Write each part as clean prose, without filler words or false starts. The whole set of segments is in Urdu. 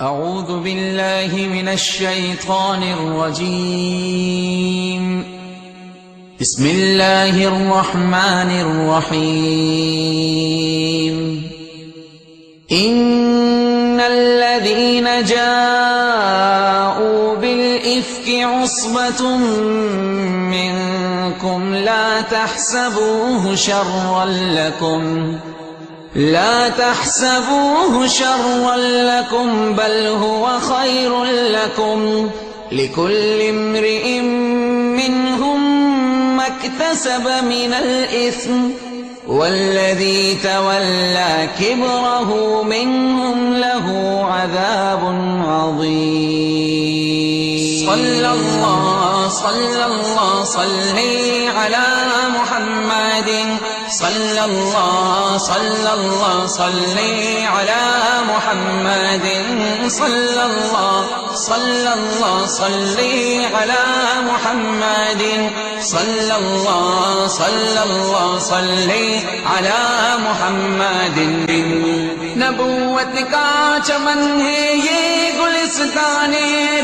اعوذ باللہ من الشیطان الرجیم بسم اللہ الرحمن الرحیم ان الذین جاءوا بالافک عصبۃ منکم لا تحسبوه شرا لكم بل هو خير لكم لكل امرئ منهم ما اكتسب من الإثم والذي تولى كبره منهم له عذاب عظيم صلى الله على محمد صلى الله على محمد صلى الله على محمد صلى الله على محمد نبوت کا چمن ہے یہ گلستان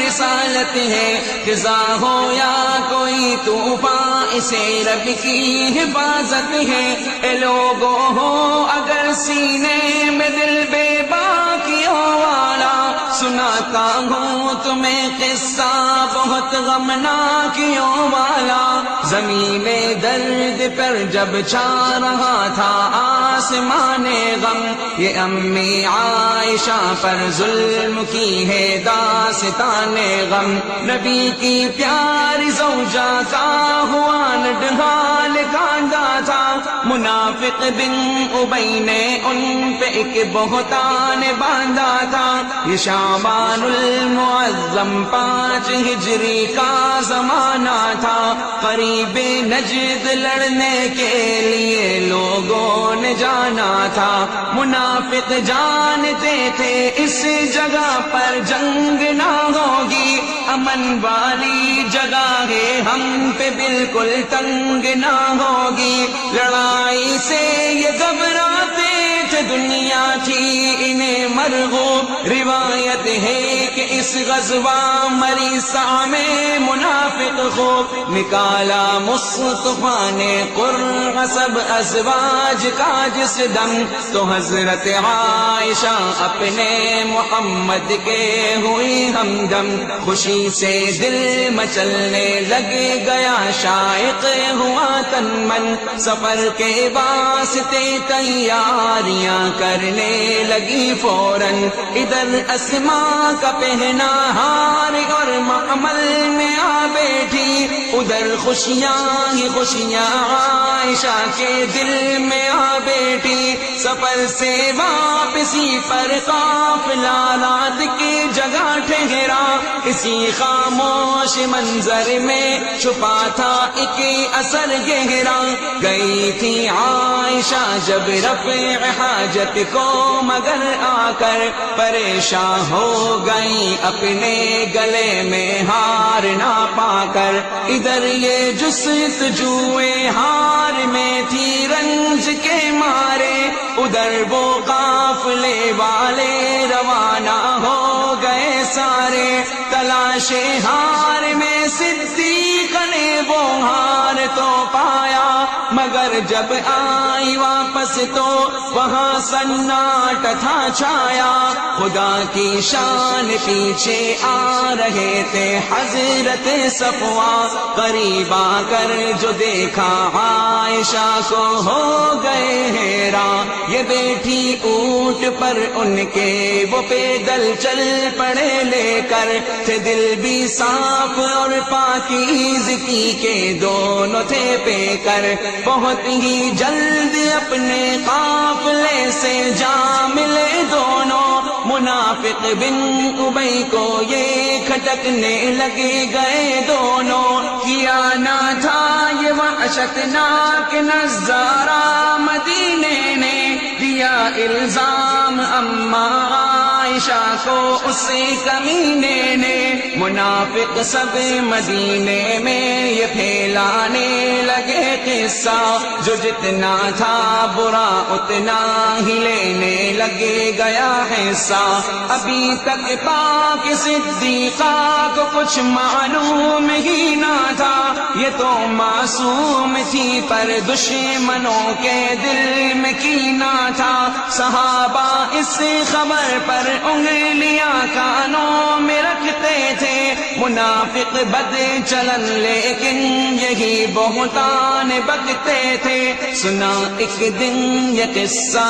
رسالت ہے، خزاں ہو یا کوئی طوفان اسے رب کی حفاظت ہے۔ اے لوگو ہو اگر سینے میں دل بے باکیوں والا، سناتا ہوں تمہیں قصہ بہت غمناکیوں والا۔ زمین درد پر جب چھا رہا تھا آسمان غم، یہ امی عائشہ پر ظلم کی ہے داستان غم۔ نبی کی پیاری زوجہ کا ہوا نڈھال کاندھا تھا، منافق بن ابی نے ان پہ ایک بہتان باندھا تھا۔ یہ شعبان المعظم 5 ہجری کا زمانہ تھا، قریب نجد لڑنے کے لیے لوگوں نے جانا تھا۔ منافق جانتے تھے اس جگہ پر جنگ نہ ہوگی، امن والی جگہ ہے ہم پہ بالکل تنگ نہ ہوگی۔ لڑائی سے یہ گھبراتے تھے، دنیا تھی انہیں مرغوب۔ روایت ہے کہ اس غزوہ مریسا میں منافق خوب نکالا مصطفیٰ نے قرع سب ازواج کا جس دم، تو حضرت عائشہ اپنے محمد کے ہوئی ہمدم۔ خوشی سے دل مچلنے لگ گیا، شائق ہوا تن من، سفر کے واسطے تیاریاں کرنے لگی فوراً۔ ادھر اسماء کا پہنا ہار اور معمل میں آ بیٹھی، ادھر خوشیاں ہی خوشیاں عائشہ کے دل میں آ بیٹھی۔ سفر سے واپسی پر قافلہ رات کی جگہ ٹھہرا، اسی خاموش منظر میں چھپا تھا ایک اثر گہرا۔ گئی تھی عائشہ جب رفع حاجت کو، مگر آ کر پریشان ہو گئی اپنے گلے میں ہار نہ پا کر۔ ادھر یہ جستجوئے ہار میں تھی رنج کے مارے، ادھر وہ قافلے والے روانہ ہو گئے سارے۔ تلاش ہار میں صدیق نے وہ ہار تو پایا، مگر جب آئی واپس تو وہاں سناٹا تھا چھایا۔ خدا کی شان پیچھے آ رہے تھے حضرت صفوہ، قریب آ کر جو دیکھا عائشہ کو ہو گئے حیران۔ یہ بیٹھی اونٹ پر ان کے، وہ پیدل چل پڑے لے کر، تھے دل بھی صاف اور پاکیزگی کے دونوں تھے پے کر۔ بہت ہی جلد اپنے قافلے سے جا ملے دونوں، منافق بن ابی کو یہ کھٹکنے لگے گئے دونوں۔ کیا نہ تھا یہ وحشتناک نظارہ، مدینے نے دیا الزام اما عائشہ کو اس کمینے نے منافق سب مدینے میں یہ پھیلانے لگے قصہ، جو جتنا تھا برا اتنا ہی لینے لگے گیا حصہ۔ ابھی تک پاک صدیقہ کو کچھ معلوم ہی نہ تھا، یہ تو معصوم تھی پر دشمنوں کے دل میں کینہ تھا۔ صحابہ اس خبر پر انگلیاں کانوں میں رکھتے تھے، منافق بد چلن لیکن یہی بہتان بکتے تھے۔ سنا ایک دن یہ قصہ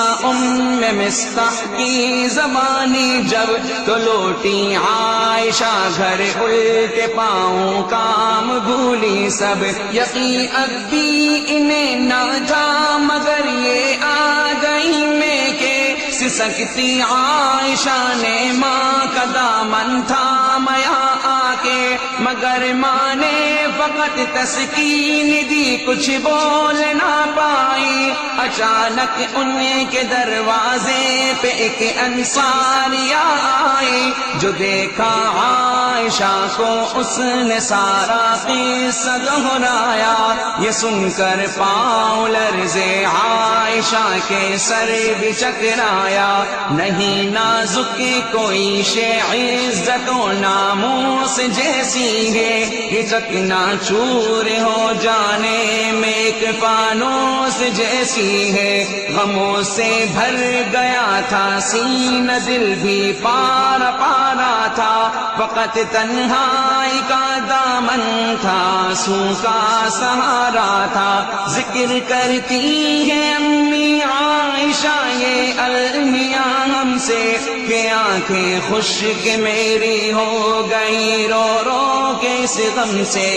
مصطح کی زبانی جب، تو لوٹی عائشہ گھر الٹے پاؤں کام بھولی سب۔ یقین اب بھی انہیں نہ تھا مگر یہ آ گئی میں کہ سسکتی عائشہ نے ماں کا دامن تھامیا آ کے، مگر ماں نے فقط تسکین دی کچھ بول نہ پائی۔ اچانک ان کے دروازے پہ ایک انصاریہ آئی، جو دیکھا عائشہ کو اس نے سارا قصہ دہرایا۔ یہ سن کر پاؤں لرزے عائشہ کے سر بھی چکرایا، نہیں نازک کوئی شے عزت و ناموس جیسی ہے، یہ چکنا چور ہو جانے میں ایک فانوس جیسی ہے۔ غموں سے بھر گیا تھا سینہ، دل بھی پارا پارا تھا، فقط تنہائی کا دامن تھا، آنسو کا سہارا تھا۔ ذکر کرتی ہے امی عائشہ یہ المیاں ہم سے کہ آنکھیں خشک میری ہو گئی رو رو کے اس غم سے۔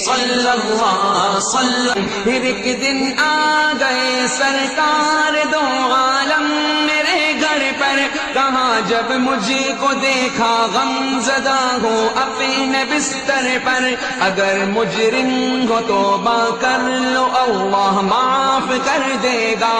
صلی اللہ صلی، پھر ایک دن آ گئے سرکار دو عالم میرے گھر پر، کہاں جب مجھ کو دیکھا غم زدہ ہوں اپنے بستر پر، اگر مجرم ہو توبہ کر لو اللہ معاف کر دے گا،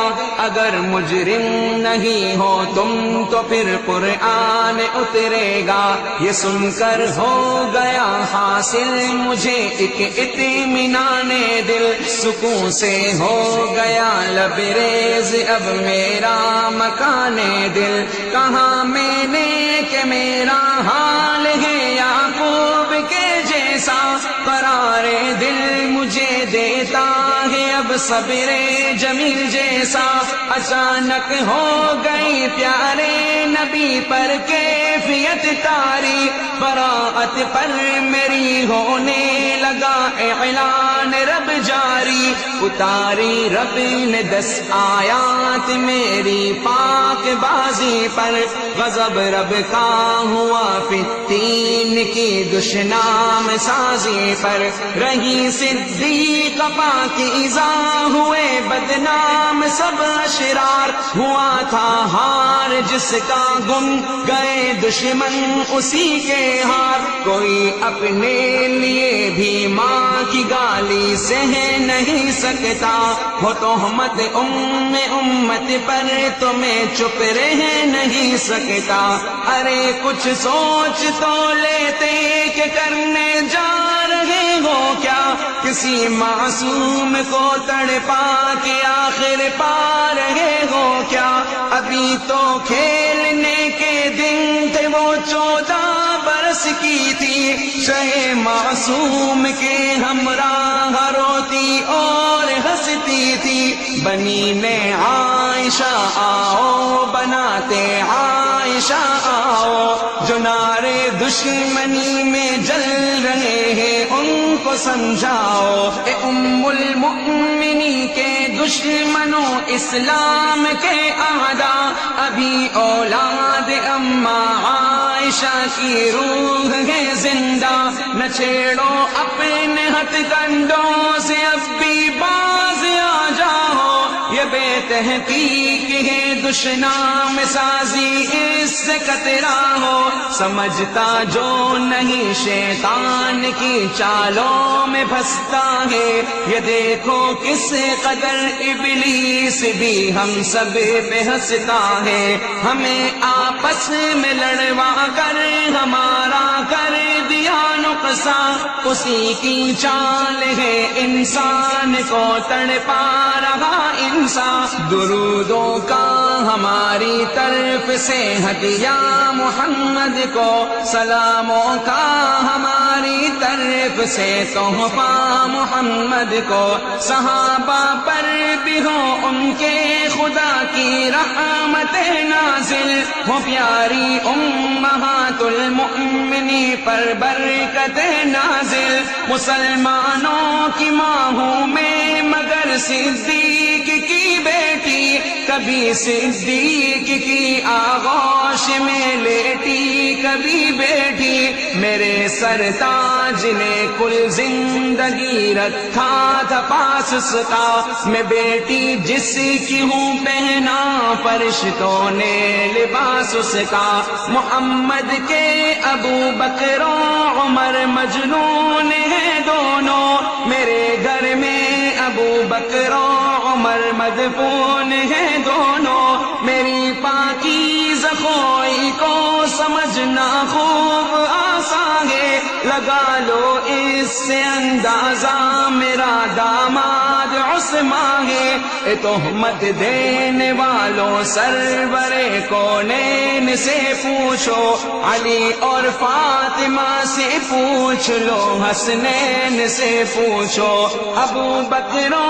اگر مجرم نہیں ہو تم تو پھر قرآن اترے گا۔ یہ سن کر ہو گیا حاصل مجھے ایک اطمینان دل، سکون سے ہو گیا لبریز اب میرا مکان دل۔ کہاں میں نے کہ میرا حال ہے یعقوب کے جیسا، قرار دل مجھے دیتا ہے اب صبر جمیل جیسا۔ اچانک ہو گئی پیارے نبی پر کیفیت طاری، براءت پر میری ہونے لگا اعلان رب جاری، اتاری رب نے 10 آیات میری پاک بازی پر، غضب رب کا ہوا فتین کی دشنام سازی پر، رہی صدیق پاکیزہ ہوئے بدنام سب اشرار، ہوا تھا ہار جس کا گم گئے دشمن اسی کے ہار، کوئی اپنے لیے بھی ماں کی گالی سہ نہیں سکتا، ہو تہمت امت پر تو میں چپ رہ نہیں سکتا۔ ارے کچھ سوچ تو لیتے کہ کرنے جا رہے ہو کیا، کسی معصوم کو تڑپا کے آخر پا رہے ہو کیا، ابھی تو کھیلنے کے دن تھے وہ 14 برس کی تھی، شہ معصوم کے ہمراہ روتی اور ہنستی تھی، بنی نے عائشہ آؤ بناتے عائشہ آؤ، جو نعرے دشمنی میں جل رہے ہیں ان کو سمجھاؤ، اے ام المؤمنین کے دشمنوں اسلام کے اعداء، ابھی اولاد اماں عائشہ کی روح ہے زندہ، نہ چھیڑو اپنے ہتھ کنڈوں سے اب بھی باز آ جاؤ، یہ بے تحقیق ہے دشنام سازی اس سے کترا ہو، سمجھتا جو نہیں شیطان کی چالوں میں پھنستا ہے۔ یہ دیکھو کس قدر ابلیس بھی ہم سب پہ ہنستا ہے، ہمیں آپس میں لڑوا کر ہمارا کر دیا نقصان، اسی کی چال ہے انسان کو تڑپا رہا انسان۔ درودوں کا ہماری طرف سے ہدیہ محمد کو، سلاموں کا ہماری طرف سے تحفہ محمد کو، صحابہ پر بھی ہو ان کے خدا کی رحمت نازل، ہو پیاری امہات المؤمنین پر برکت نازل، مسلمانوں کی ماہوں میں مگر صدیق کی بیٹی، کبھی صدیق کی آغوش میں لیٹی کبھی بیٹھی، میرے سرتاج نے کل زندگی رکھا تھا پاس اس کا، میں بیٹی جس کی ہوں پہنا فرشتوں نے لباس اس کا، محمد کے ابو بکر و عمر مجنون ہیں دونوں، میرے گھر میں ابو بکر و عمر مدفون ہیں دونوں، میری پاکیزہ خوئی کو سمجھنا خوب آسان ہے، لگا لو اس سے اندازہ میرا داماد عثمان ہے، اے تہمت دینے والوں سرور کونین سے پوچھو، علی اور فاطمہ سے پوچھ لو، حسنین سے پوچھو، ابو بکر و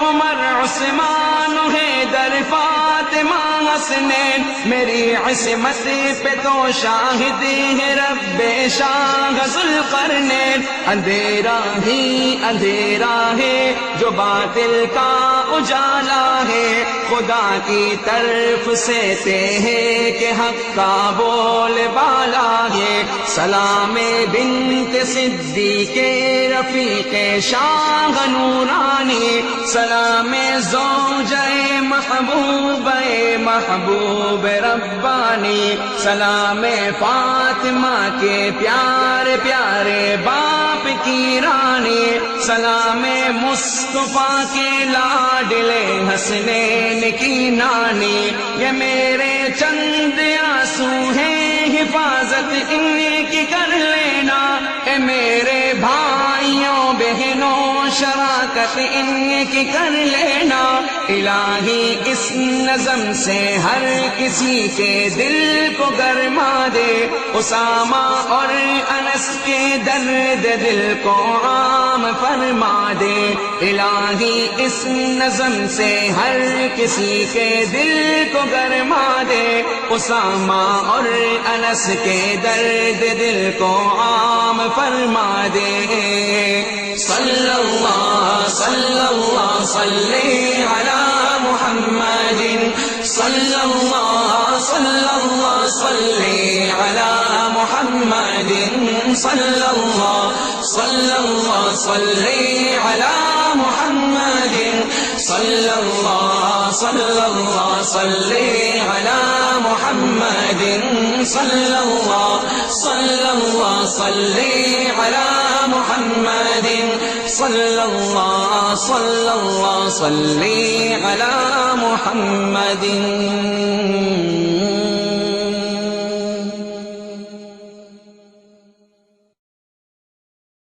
عمر عثمان حیدر فاطمہ حسنین، میری عصمت پہ تو شاہد ہے رب شاہ ذوالقرنین، اندھیرا ہی اندھیرا ہے جو باطل کا اجالا ہے، خدا کی طرف سے تے ہے کہ حق کا بول بالا ہے، سلام بنت صدیق رفیق شاہ نورانی، سلام زوجہ محبوب محبوب ربانی، سلام فاطمہ کے پیارے پیارے باپ کی رانی، سلام مصطفیٰ کے لاڈلے حسنین کی نانی، یہ میرے چند آنسو ہیں حفاظت ان کی کر لینا، اے میرے بھائیوں بہنوں شراکت ان کی کر لینا، الہی اس نظم سے ہر کسی کے دل کو گرما دے، اسامہ اور انس کے درد دل کو عام فرما دے، الہی اس نظم سے ہر کسی کے دل کو گرما دے، اسامہ اور انس کے درد دل کو عام فرما دے، صلی اللہ صلی اللہ صلی علی محمد، صلی اللہ صلی اللہ صلی علی محمد، صلی اللہ صلی اللہ صلی علی محمد، صلی اللہ صلی اللہ صلی علی محمد، صلی اللہ صلی اللہ صلی علی محمد، صلی اللہ صلی اللہ صلی علی محمد۔